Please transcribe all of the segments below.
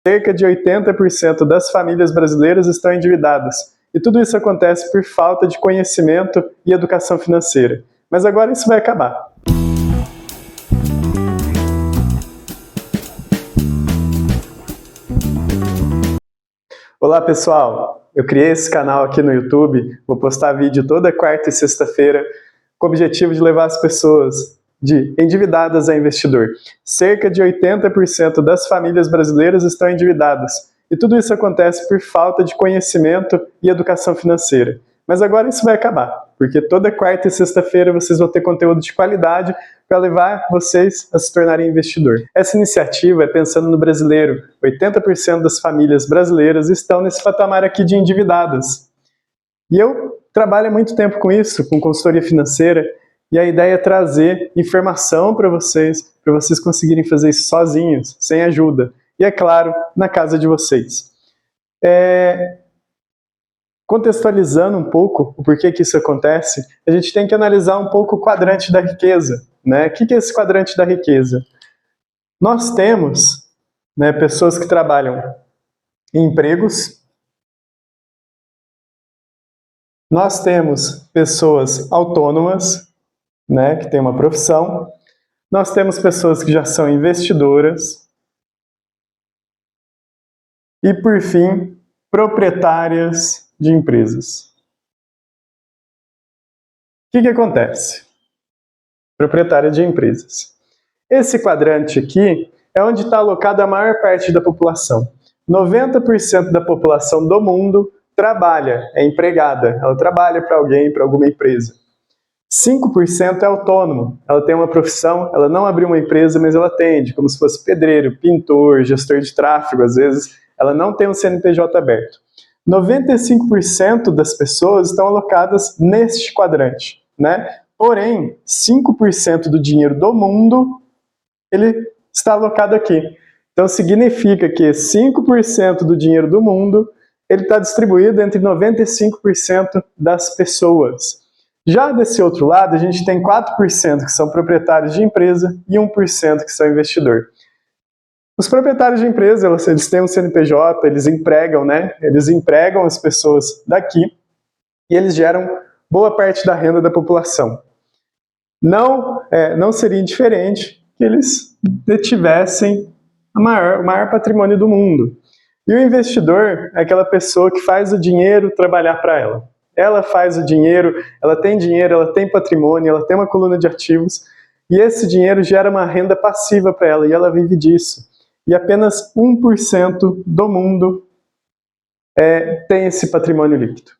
Cerca de 80% das famílias brasileiras estão endividadas. E tudo isso acontece por falta de conhecimento e educação financeira. Mas agora isso vai acabar. Olá pessoal, eu criei esse canal aqui no YouTube, vou postar vídeo toda quarta e sexta-feira com o objetivo de levar as pessoas de endividadas a investidor. Cerca de 80% das famílias brasileiras estão endividadas. E tudo isso acontece por falta de conhecimento e educação financeira. Mas agora isso vai acabar, porque toda quarta e sexta-feira vocês vão ter conteúdo de qualidade para levar vocês a se tornarem investidor. Essa iniciativa é pensando no brasileiro. 80% das famílias brasileiras estão nesse patamar aqui de endividadas. E eu trabalho há muito tempo com isso, com consultoria financeira, e a ideia é trazer informação para vocês conseguirem fazer isso sozinhos, sem ajuda. E é claro, na casa de vocês. Contextualizando um pouco o porquê que isso acontece, a gente tem que analisar um pouco o quadrante da riqueza. Né? O que é esse quadrante da riqueza? Nós temos, né, pessoas que trabalham em empregos, nós temos pessoas autônomas, né, que têm uma profissão, nós temos pessoas que já são investidoras e, por fim, proprietárias de empresas. O que acontece? Proprietária de empresas. Esse quadrante aqui é onde está alocada a maior parte da população. 90% da população do mundo trabalha, é empregada, ela trabalha para alguém, para alguma empresa. 5% é autônomo, ela tem uma profissão, ela não abriu uma empresa, mas ela atende, como se fosse pedreiro, pintor, gestor de tráfego, às vezes ela não tem um CNPJ aberto. 95% das pessoas estão alocadas neste quadrante, né? Porém, 5% do dinheiro do mundo, ele está alocado aqui. Então significa que 5% do dinheiro do mundo, ele está distribuído entre 95% das pessoas. Já desse outro lado, a gente tem 4% que são proprietários de empresa e 1% que são investidor. Os proprietários de empresa, eles têm um CNPJ, eles empregam, né? Eles empregam as pessoas daqui e eles geram boa parte da renda da população. Não seria indiferente que eles detivessem o maior patrimônio do mundo. E o investidor é aquela pessoa que faz o dinheiro trabalhar para ela. Ela faz o dinheiro, ela tem patrimônio, ela tem uma coluna de ativos, e esse dinheiro gera uma renda passiva para ela, e ela vive disso. E apenas 1% do mundo tem esse patrimônio líquido.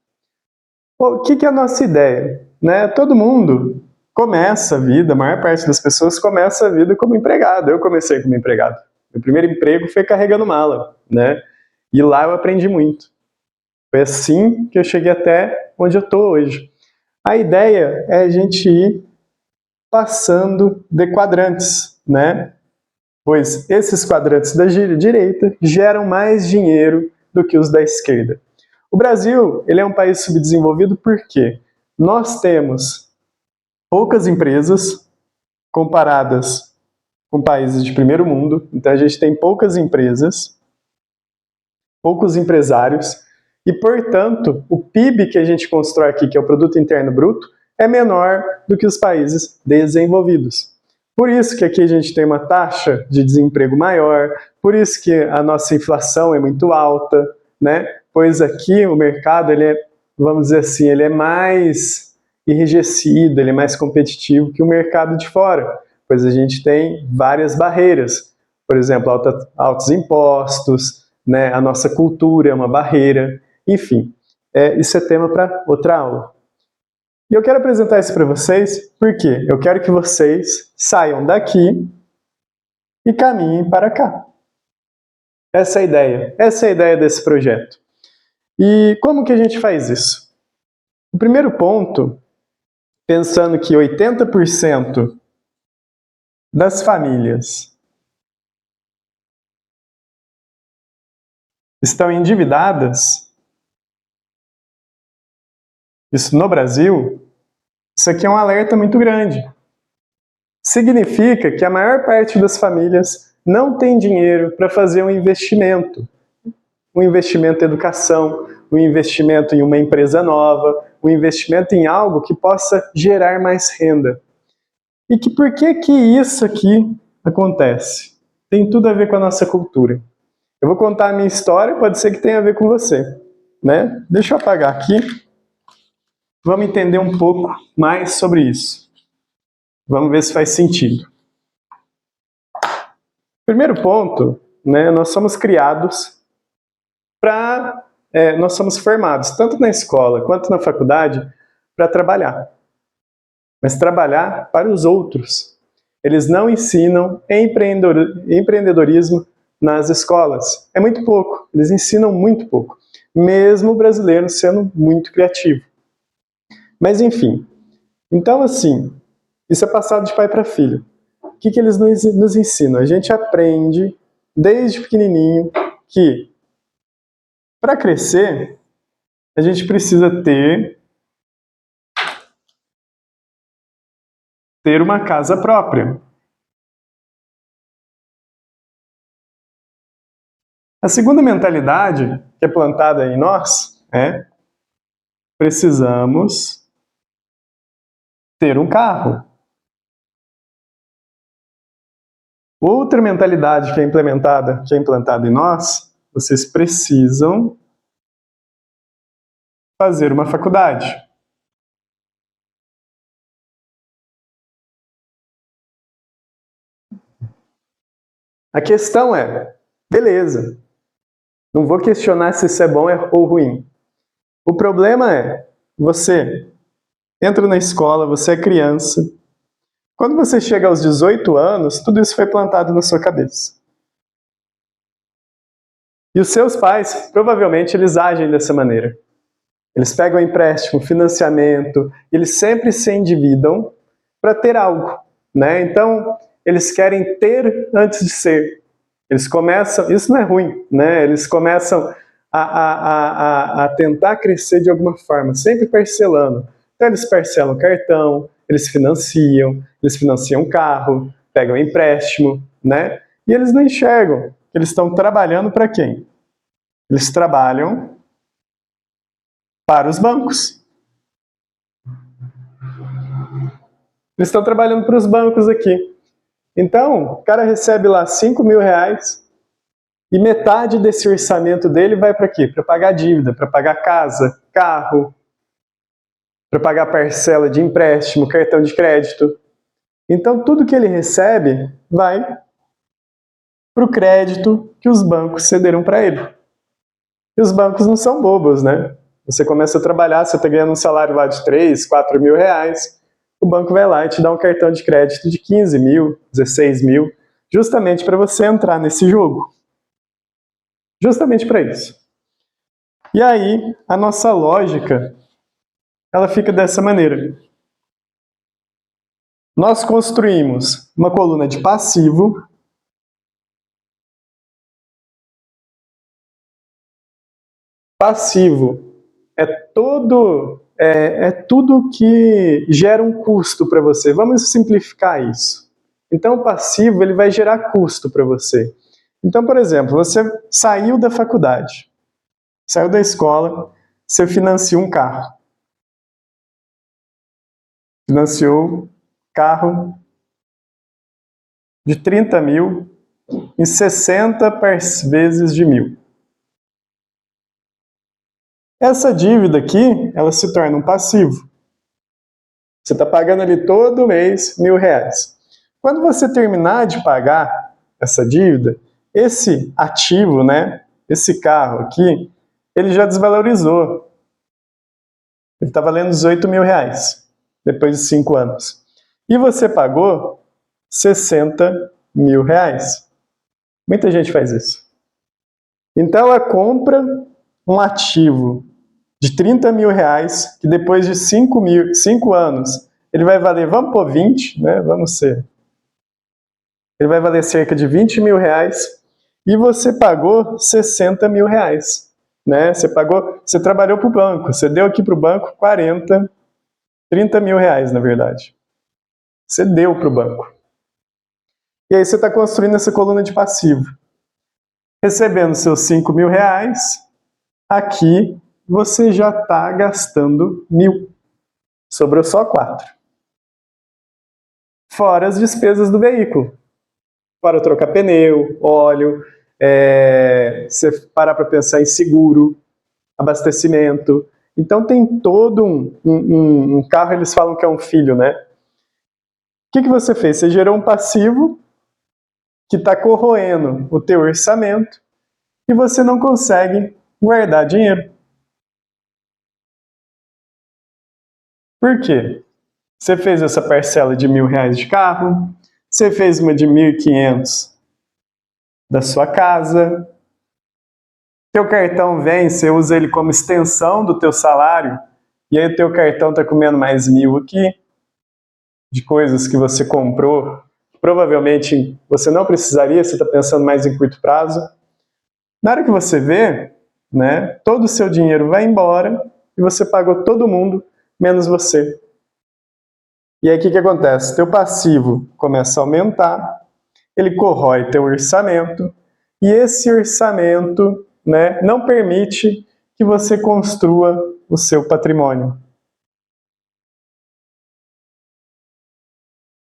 O que é a nossa ideia? Né? Todo mundo começa a vida, a maior parte das pessoas começa a vida como empregado. Eu comecei como empregado. Meu primeiro emprego foi carregando mala, né? E lá eu aprendi muito. Foi assim que eu cheguei até onde eu estou hoje. A ideia é a gente ir passando de quadrantes, né? Pois esses quadrantes da direita geram mais dinheiro do que os da esquerda. O Brasil, ele é um país subdesenvolvido porque nós temos poucas empresas comparadas com países de primeiro mundo. Então a gente tem poucas empresas, poucos empresários, e, portanto, o PIB que a gente constrói aqui, que é o Produto Interno Bruto, é menor do que os países desenvolvidos. Por isso que aqui a gente tem uma taxa de desemprego maior, por isso que a nossa inflação é muito alta, né? Pois aqui o mercado, vamos dizer assim, ele é mais enrijecido, ele é mais competitivo que o mercado de fora, pois a gente tem várias barreiras, por exemplo, altos impostos, né? A nossa cultura é uma barreira, enfim, isso é tema para outra aula. E eu quero apresentar isso para vocês porque eu quero que vocês saiam daqui e caminhem para cá. Essa é a ideia desse projeto. E como que a gente faz isso? O primeiro ponto, pensando que 80% das famílias estão endividadas, isso no Brasil, isso aqui é um alerta muito grande. Significa que a maior parte das famílias não tem dinheiro para fazer um investimento em educação, um investimento em uma empresa nova, um investimento em algo que possa gerar mais renda. E que por que isso aqui acontece? Tem tudo a ver com a nossa cultura. Eu vou contar a minha história, pode ser que tenha a ver com você, né? Deixa eu apagar aqui. Vamos entender um pouco mais sobre isso. Vamos ver se faz sentido. Primeiro ponto, né, nós somos criados nós somos formados, tanto na escola quanto na faculdade, para trabalhar. Mas trabalhar para os outros. Eles não ensinam empreendedorismo nas escolas. É muito pouco, eles ensinam muito pouco. Mesmo o brasileiro sendo muito criativo. Mas enfim, então assim, isso é passado de pai para filho. O que eles nos ensinam? A gente aprende, desde pequenininho, que para crescer, a gente precisa ter uma casa própria. A segunda mentalidade que é plantada em nós é: precisamos ter um carro. Outra mentalidade que é implantada em nós: vocês precisam fazer uma faculdade. A questão é, beleza, não vou questionar se isso é bom ou ruim. O problema é, você entra na escola, você é criança. Quando você chega aos 18 anos, tudo isso foi plantado na sua cabeça. E os seus pais, provavelmente, eles agem dessa maneira. Eles pegam empréstimo, financiamento, eles sempre se endividam para ter algo, né? Então, eles querem ter antes de ser. Eles começam, isso não é ruim, né? Eles começam a tentar crescer de alguma forma, sempre parcelando. Então, eles parcelam cartão, eles financiam carro, pegam empréstimo, né? E eles não enxergam. Eles estão trabalhando para quem? Eles trabalham para os bancos. Eles estão trabalhando para os bancos aqui. Então, o cara recebe lá 5 mil reais e metade desse orçamento dele vai para quê? Para pagar dívida, para pagar casa, carro, para pagar parcela de empréstimo, cartão de crédito. Então, tudo que ele recebe vai para o crédito que os bancos cederam para ele. E os bancos não são bobos, né? Você começa a trabalhar, você está ganhando um salário lá de 3, 4 mil reais, o banco vai lá e te dá um cartão de crédito de 15 mil, 16 mil, justamente para você entrar nesse jogo. Justamente para isso. E aí, a nossa lógica, ela fica dessa maneira. Nós construímos uma coluna de passivo. Passivo é tudo que gera um custo para você. Vamos simplificar isso. Então, o passivo ele vai gerar custo para você. Então, por exemplo, você saiu da faculdade, saiu da escola, você financia um carro. Financiou carro de 30 mil em 60 vezes de 1.000. Essa dívida aqui, ela se torna um passivo. Você está pagando ali todo mês 1.000 reais. Quando você terminar de pagar essa dívida, esse ativo, né, esse carro aqui, ele já desvalorizou. Ele está valendo 18 mil reais, depois de 5 anos. E você pagou 60 mil reais. Muita gente faz isso. Então ela compra um ativo de 30 mil reais, que depois de 5 anos, ele vai valer, vamos pôr 20, né? Ele vai valer cerca de 20 mil reais, e você pagou 60 mil reais. Né? Você trabalhou para o banco, você deu aqui para o banco 30 mil reais, na verdade. Você deu para o banco. E aí você está construindo essa coluna de passivo. Recebendo seus 5 mil reais, aqui você já está gastando 1.000. Sobrou só 4. Fora as despesas do veículo. Fora trocar pneu, óleo, você parar para pensar em seguro, abastecimento. Então tem todo um carro, eles falam que é um filho, né? O que você fez? Você gerou um passivo que está corroendo o teu orçamento e você não consegue guardar dinheiro. Por quê? Você fez essa parcela de R$ 1.000 de carro, você fez uma de 1.500 da sua casa, teu cartão vem, você usa ele como extensão do teu salário, e aí o teu cartão está comendo mais 1.000 aqui, de coisas que você comprou, provavelmente você não precisaria, você está pensando mais em curto prazo. Na hora que você vê, né, todo o seu dinheiro vai embora e você pagou todo mundo, menos você. E aí o que acontece? Teu passivo começa a aumentar, ele corrói teu orçamento, e esse orçamento, né, não permite que você construa o seu patrimônio.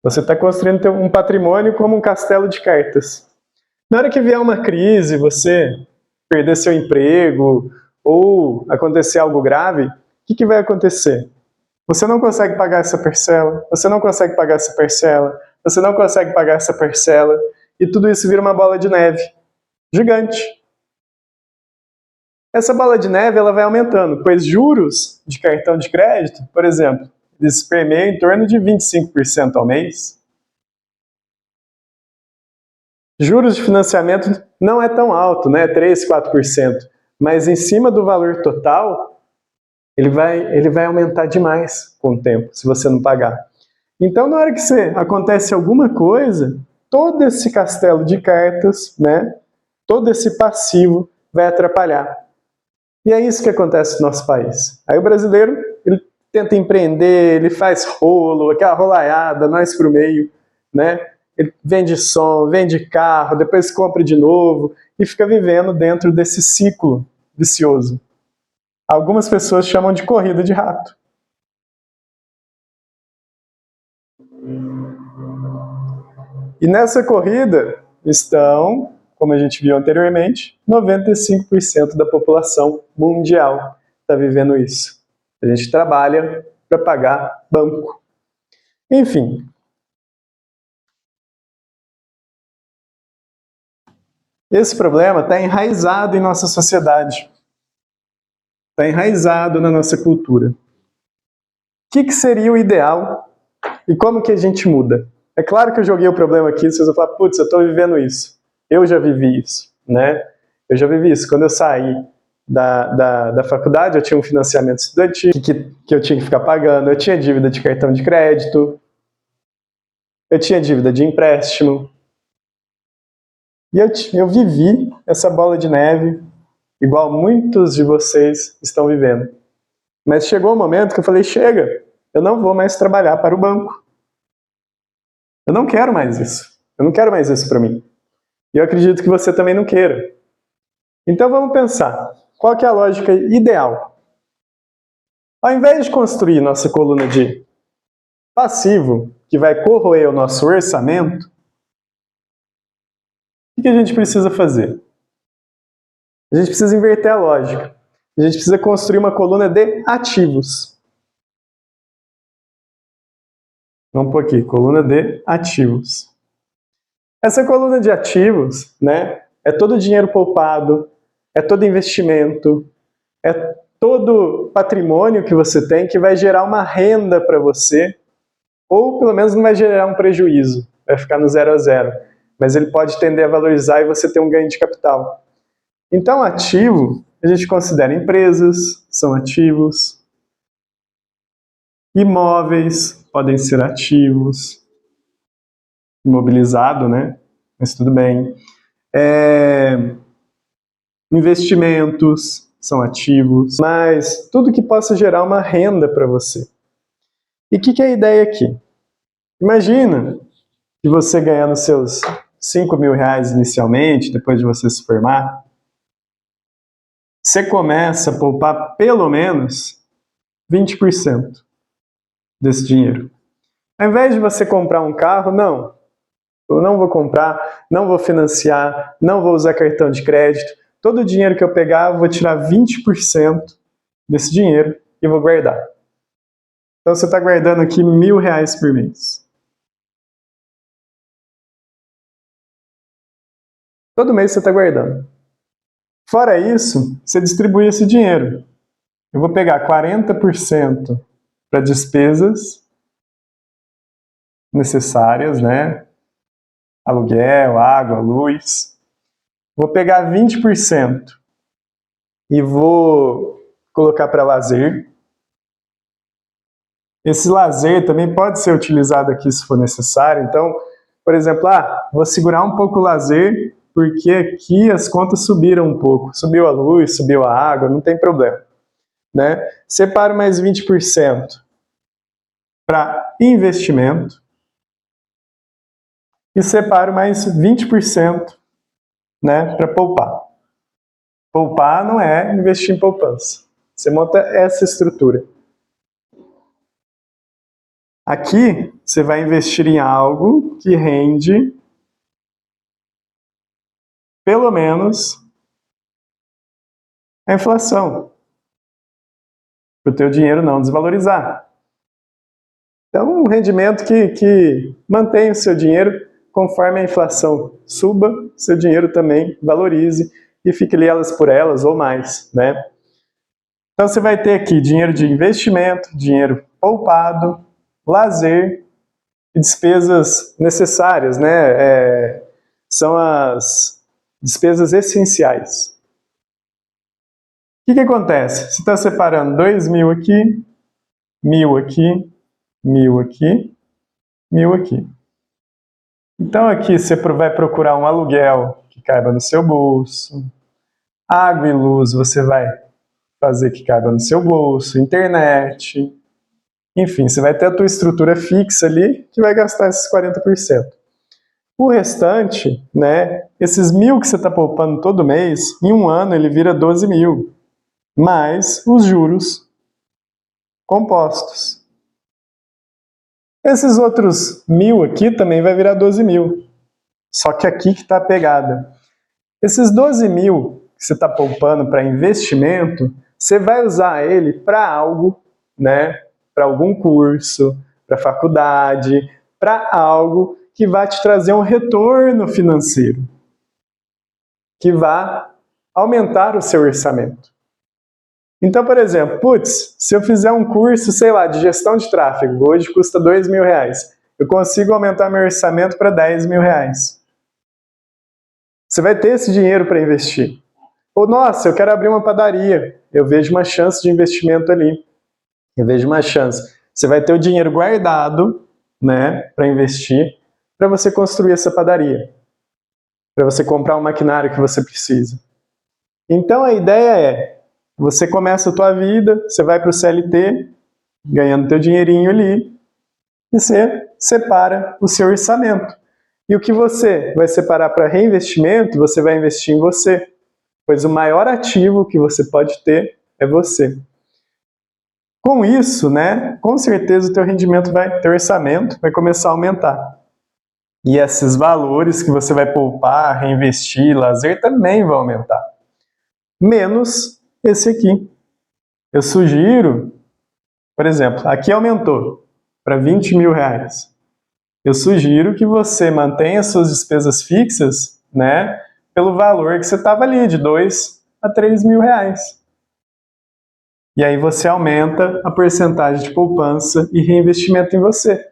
Você está construindo um patrimônio como um castelo de cartas. Na hora que vier uma crise, você perder seu emprego ou acontecer algo grave, o que vai acontecer? Você não consegue pagar essa parcela, você não consegue pagar essa parcela, você não consegue pagar essa parcela, e tudo isso vira uma bola de neve gigante. Essa bola de neve ela vai aumentando, pois juros de cartão de crédito, por exemplo, eles permeiam em torno de 25% ao mês. Juros de financiamento não é tão alto, né? 3, 4%, mas em cima do valor total, ele vai aumentar demais com o tempo, se você não pagar. Então, na hora que acontece alguma coisa, todo esse castelo de cartas, né, todo esse passivo vai atrapalhar. E é isso que acontece no nosso país. Aí o brasileiro, ele tenta empreender, ele faz rolo, aquela rolaiada, nós pro meio, né? Ele vende som, vende carro, depois compra de novo e fica vivendo dentro desse ciclo vicioso. Algumas pessoas chamam de corrida de rato. E nessa corrida estão, como a gente viu anteriormente, 95% da população mundial está vivendo isso. A gente trabalha para pagar banco. Enfim. Esse problema está enraizado em nossa sociedade. Está enraizado na nossa cultura. O que seria o ideal e como que a gente muda? É claro que eu joguei o problema aqui, vocês vão falar, putz, eu estou vivendo isso. Eu já vivi isso, né? Eu já vivi isso. Quando eu saí da faculdade, eu tinha um financiamento estudantil que eu tinha que ficar pagando, eu tinha dívida de cartão de crédito, eu tinha dívida de empréstimo. E eu vivi essa bola de neve, igual muitos de vocês estão vivendo. Mas chegou um momento que eu falei, chega, eu não vou mais trabalhar para o banco. Eu não quero mais isso. Eu não quero mais isso para mim. E eu acredito que você também não queira. Então vamos pensar, qual que é a lógica ideal? Ao invés de construir nossa coluna de passivo, que vai corroer o nosso orçamento, o que a gente precisa fazer? A gente precisa inverter a lógica. A gente precisa construir uma coluna de ativos. Vamos por aqui, coluna de ativos. Essa coluna de ativos, né, é todo o dinheiro poupado, é todo investimento, é todo patrimônio que você tem que vai gerar uma renda para você, ou pelo menos não vai gerar um prejuízo, vai ficar no 0 a 0, mas ele pode tender a valorizar e você ter um ganho de capital. Então, ativo, a gente considera empresas, são ativos, imóveis podem ser ativos, imobilizado, né? Mas tudo bem. Investimentos são ativos, mas tudo que possa gerar uma renda para você. E o que é a ideia aqui? Imagina que você ganhando seus 5 mil reais inicialmente, depois de você se formar, você começa a poupar pelo menos 20% desse dinheiro. Ao invés de você comprar um carro, não. Eu não vou comprar, não vou financiar, não vou usar cartão de crédito. Todo o dinheiro que eu pegar, eu vou tirar 20% desse dinheiro e vou guardar. Então você está guardando aqui 1.000 reais por mês. Todo mês você está guardando. Fora isso, você distribui esse dinheiro. Eu vou pegar 40% para despesas necessárias, né? Aluguel, água, luz. Vou pegar 20% e vou colocar para lazer. Esse lazer também pode ser utilizado aqui se for necessário. Então, por exemplo, vou segurar um pouco o lazer porque aqui as contas subiram um pouco. Subiu a luz, subiu a água, não tem problema. Né? Separo mais 20% para investimento e separo mais 20%, né, para poupar. Poupar não é investir em poupança. Você monta essa estrutura. Aqui, você vai investir em algo que rende pelo menos a inflação, para o teu dinheiro não desvalorizar. Então, um rendimento que mantém o seu dinheiro conforme a inflação suba, seu dinheiro também valorize e fique ali elas por elas ou mais, né? Então você vai ter aqui dinheiro de investimento, dinheiro poupado, lazer e despesas necessárias, né? São as despesas essenciais. O que acontece? Você está separando 2.000 aqui, 1.000 aqui, 1.000 aqui, 1.000 aqui. Então aqui você vai procurar um aluguel que caiba no seu bolso. Água e luz você vai fazer que caiba no seu bolso. Internet. Enfim, você vai ter a tua estrutura fixa ali que vai gastar esses 40%. O restante, né, esses 1.000 que você está poupando todo mês, em um ano ele vira 12.000. Mais os juros compostos. Esses outros 1.000 aqui também vai virar 12.000. Só que aqui que está a pegada. Esses 12.000 que você está poupando para investimento, você vai usar ele para algo, né? Para algum curso, para faculdade, para algo que vai te trazer um retorno financeiro, que vai aumentar o seu orçamento. Então, por exemplo, se eu fizer um curso, sei lá, de gestão de tráfego, hoje custa 2.000 reais, eu consigo aumentar meu orçamento para 10.000 reais. Você vai ter esse dinheiro para investir. Ou, nossa, eu quero abrir uma padaria, eu vejo uma chance de investimento ali. Eu vejo uma chance. Você vai ter o dinheiro guardado, né, para investir, para você construir essa padaria, para você comprar um maquinário que você precisa. Então a ideia é, você começa a tua vida, você vai para o CLT, ganhando teu dinheirinho ali, e você separa o seu orçamento. E o que você vai separar para reinvestimento, você vai investir em você, pois o maior ativo que você pode ter é você. Com isso, né, com certeza o teu rendimento teu orçamento vai começar a aumentar. E esses valores que você vai poupar, reinvestir, lazer, também vão aumentar. Menos esse aqui. Eu sugiro, por exemplo, aqui aumentou para 20.000 reais. Eu sugiro que você mantenha suas despesas fixas, né, pelo valor que você estava ali, de 2 a 3.000 reais. E aí você aumenta a porcentagem de poupança e reinvestimento em você.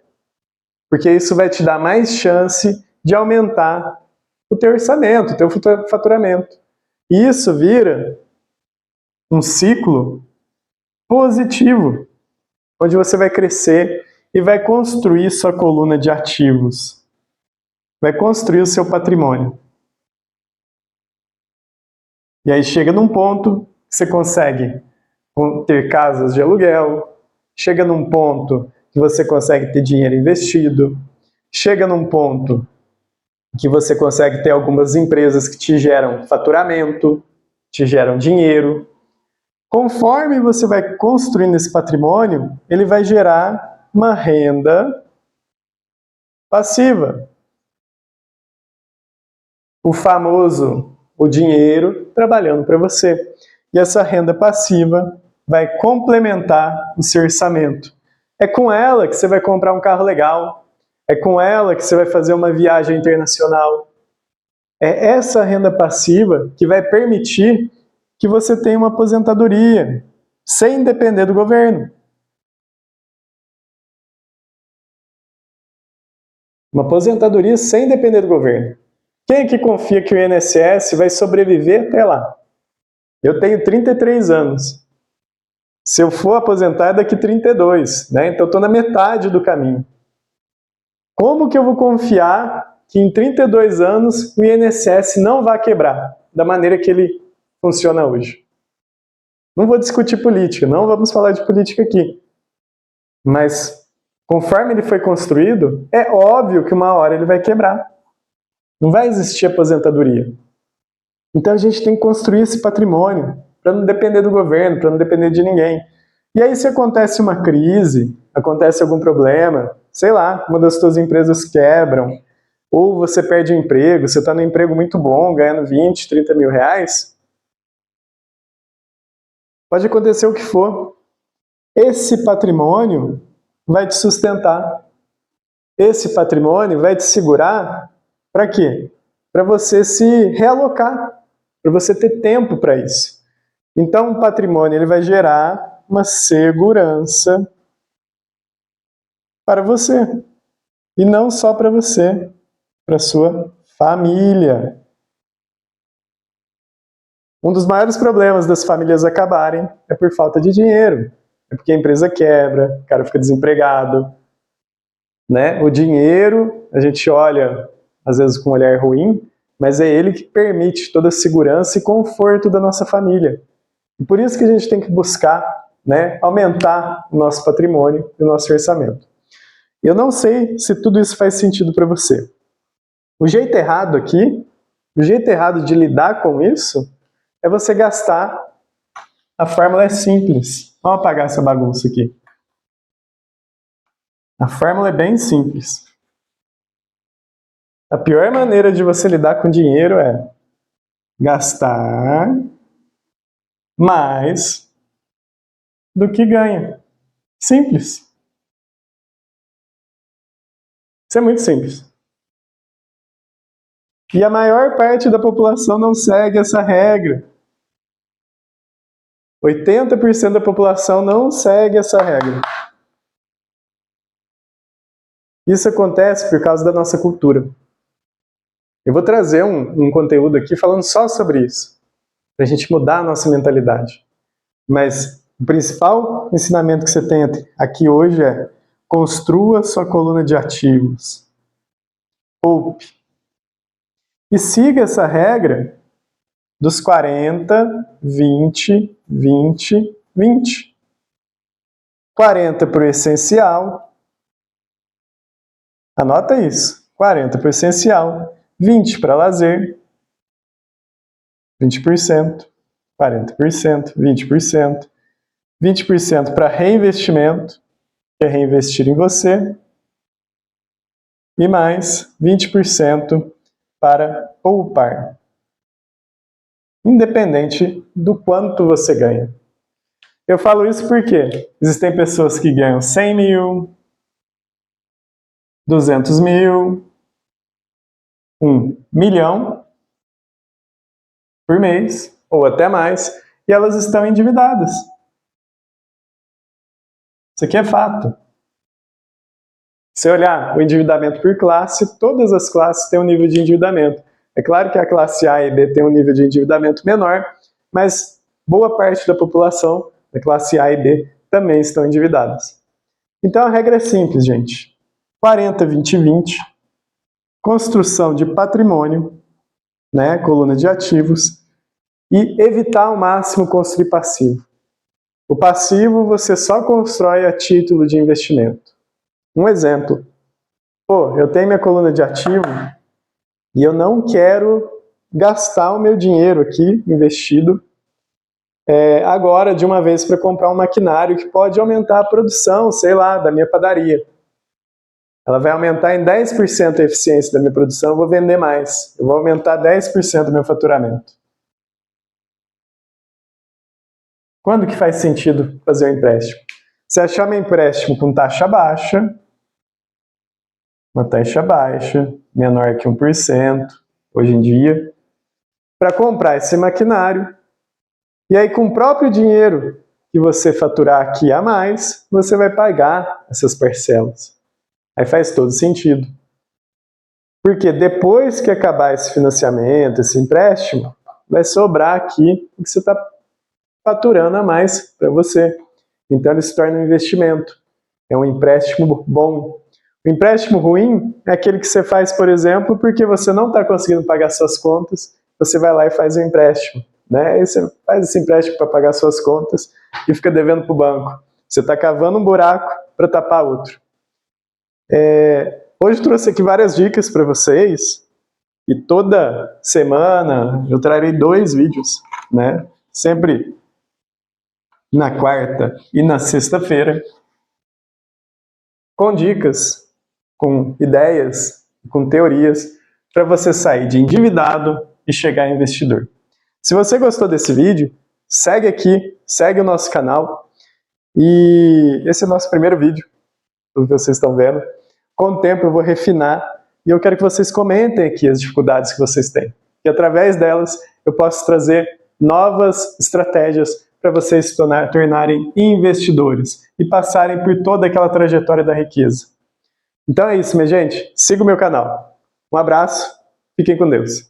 Porque isso vai te dar mais chance de aumentar o teu orçamento, o teu faturamento. E isso vira um ciclo positivo, onde você vai crescer e vai construir sua coluna de ativos. Vai construir o seu patrimônio. E aí chega num ponto que você consegue ter casas de aluguel, chega num ponto que você consegue ter dinheiro investido, chega num ponto que você consegue ter algumas empresas que te geram faturamento, te geram dinheiro. Conforme você vai construindo esse patrimônio, ele vai gerar uma renda passiva. O famoso, o dinheiro trabalhando para você. E essa renda passiva vai complementar o seu orçamento. É com ela que você vai comprar um carro legal. É com ela que você vai fazer uma viagem internacional. É essa renda passiva que vai permitir que você tenha uma aposentadoria, sem depender do governo. Uma aposentadoria sem depender do governo. Quem é que confia que o INSS vai sobreviver até lá? Eu tenho 33 anos. Se eu for aposentar, é daqui 32, né? Então eu estou na metade do caminho. Como que eu vou confiar que em 32 anos o INSS não vai quebrar da maneira que ele funciona hoje? Não vou discutir política, não vamos falar de política aqui. Mas, conforme ele foi construído, é óbvio que uma hora ele vai quebrar. Não vai existir aposentadoria. Então a gente tem que construir esse patrimônio para não depender do governo, para não depender de ninguém. E aí se acontece uma crise, acontece algum problema, sei lá, uma das suas empresas quebram, ou você perde o emprego, você está num emprego muito bom, ganhando 20, 30 mil reais, pode acontecer o que for. Esse patrimônio vai te sustentar. Esse patrimônio vai te segurar para quê? Para você se realocar, para você ter tempo para isso. Então, o patrimônio ele vai gerar uma segurança para você. E não só para você, para sua família. Um dos maiores problemas das famílias acabarem é por falta de dinheiro. É porque a empresa quebra, o cara fica desempregado. Né? O dinheiro, a gente olha, às vezes com um olhar ruim, mas é ele que permite toda a segurança e conforto da nossa família. E por isso que a gente tem que buscar, né, aumentar o nosso patrimônio e o nosso orçamento. Eu não sei se tudo isso faz sentido para você. O jeito errado aqui, o jeito errado de lidar com isso, é você gastar. A fórmula é simples. Vamos apagar essa bagunça aqui. A fórmula é bem simples. A pior maneira de você lidar com dinheiro é gastar mais do que ganha. Simples. Isso é muito simples. E a maior parte da população não segue essa regra. 80% da população não segue essa regra. Isso acontece por causa da nossa cultura. Eu vou trazer um conteúdo aqui falando só sobre isso, para a gente mudar a nossa mentalidade. Mas o principal ensinamento que você tem aqui hoje é: construa sua coluna de ativos. Poupe. E siga essa regra dos 40, 20, 20, 20. 40 para o essencial. Anota isso. 40 para o essencial. 20 para lazer. 20%. 40%. 20%. 20% para reinvestimento, que é reinvestir em você. E mais 20% para poupar. Independente do quanto você ganha. Eu falo isso porque existem pessoas que ganham 100 mil, 200 mil, 1 milhão por mês, ou até mais, e elas estão endividadas. Isso aqui é fato. Se olhar o endividamento por classe, todas as classes têm um nível de endividamento. É claro que a classe A e B tem um nível de endividamento menor, mas boa parte da população da classe A e B também estão endividadas. Então a regra é simples, gente. 40, 20, 20. Construção de patrimônio, né, coluna de ativos, e evitar ao máximo construir passivo. O passivo você só constrói a título de investimento. Um exemplo. Pô, eu tenho minha coluna de ativo e eu não quero gastar o meu dinheiro aqui investido agora de uma vez para comprar um maquinário que pode aumentar a produção, sei lá, da minha padaria. Ela vai aumentar em 10% a eficiência da minha produção, eu vou vender mais. Eu vou aumentar 10% do meu faturamento. Quando que faz sentido fazer um empréstimo? Se achar meu empréstimo com taxa baixa, uma taxa baixa, menor que 1%, hoje em dia, para comprar esse maquinário, e aí com o próprio dinheiro que você faturar aqui a mais, você vai pagar essas parcelas. Aí faz todo sentido. Porque depois que acabar esse financiamento, esse empréstimo, vai sobrar aqui o que você está faturando a mais para você. Então ele se torna um investimento. É um empréstimo bom. O empréstimo ruim é aquele que você faz, por exemplo, porque você não está conseguindo pagar suas contas, você vai lá e faz um empréstimo. Né? Aí você faz esse empréstimo para pagar suas contas e fica devendo para o banco. Você está cavando um buraco para tapar outro. Hoje eu trouxe aqui várias dicas para vocês e toda semana eu trarei 2 vídeos, né? Sempre na quarta e na sexta-feira, com dicas, com ideias, com teorias para você sair de endividado e chegar a investidor. Se você gostou desse vídeo, segue aqui, segue o nosso canal e esse é o nosso primeiro vídeo, o que vocês estão vendo. Com o tempo eu vou refinar e eu quero que vocês comentem aqui as dificuldades que vocês têm. E através delas eu posso trazer novas estratégias para vocês se tornarem investidores e passarem por toda aquela trajetória da riqueza. Então é isso, minha gente. Siga o meu canal. Um abraço, fiquem com Deus.